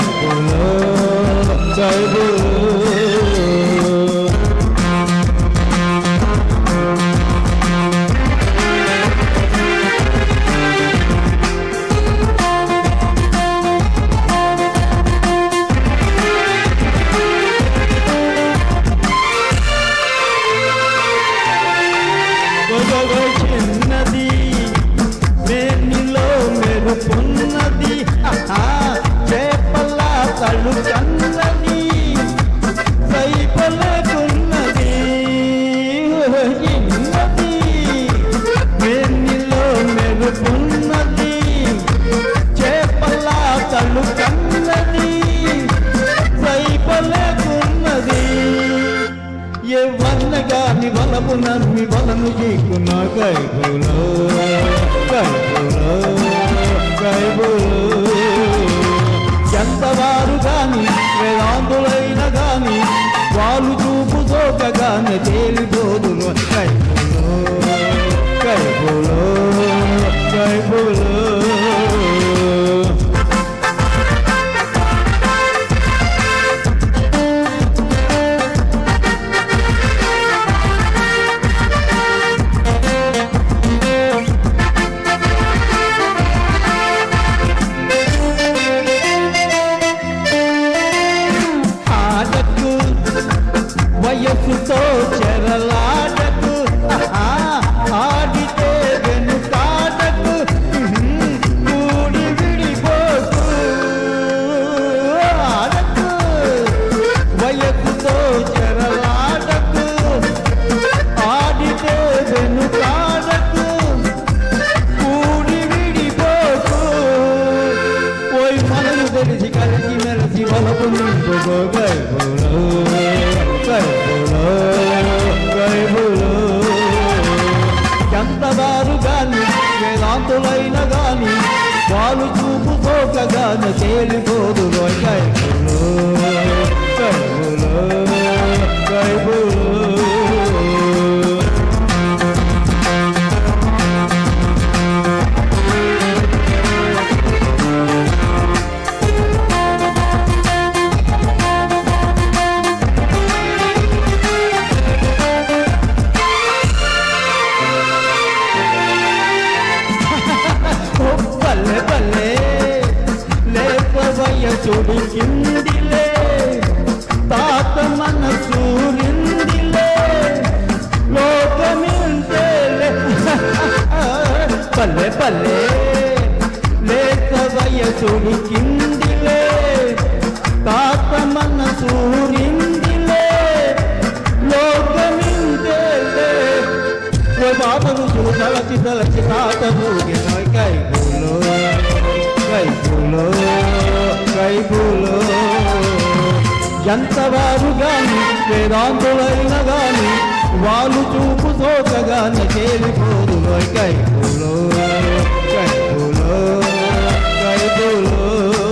కైపులో కైపులో చిన్నది మేనిలో మెరుపున్నది చేపల తళ్ళు కన్నది సైపలకున్నది చిన్నది మేనిలో మెరుపున్నది చేపల తళ్ళు కన్నది సైపలకున్నది ఎవన్న గాని వలపు నమ్మి వలను గీకున్న కైపులో కైపులో కైపులో ఎంతవారు గాని వేదాంతులైన గాని వాళ్ళు చూపు సోకగానే తేలిపోదును కైపులో కైపులో కైపులో వయసుతో చెరలాటకు ఆడితే వెనుకాటకు కూడి విడిపోకు ఆడకు వయసుతో చెరలాటకు ఆడితే వెనుకాటకు కూడి విడిపోకు పోయి మనలు తెలిసి కలిసి మెలిసి వలపు నింపుకో కైపులో కైపులో కైపులో ఎంతవారు గాని వేదాంతులైన గాని వాళ్ళు చూపు సోకగానే తేలిపోదు కైపులో కైపులో కైపులో పల్లె పల్లె లేపవయసుడి కిందిలే తాత మనసూరిందిలే లోకమింతేలే పల్లె పల్లె లేపవయసుడి కిందిలే తాత మనసూరిందిలే లోకమింతేలే బాబు తలచి తలచి తాత భూగిన కైపులో కైపులో కైపులో ఎంతవారు గాని వేదాంతులైన గాని వాళ్ళు చూపు సోకగానే తేలిపోదు కైపులో కైపులో కైపులో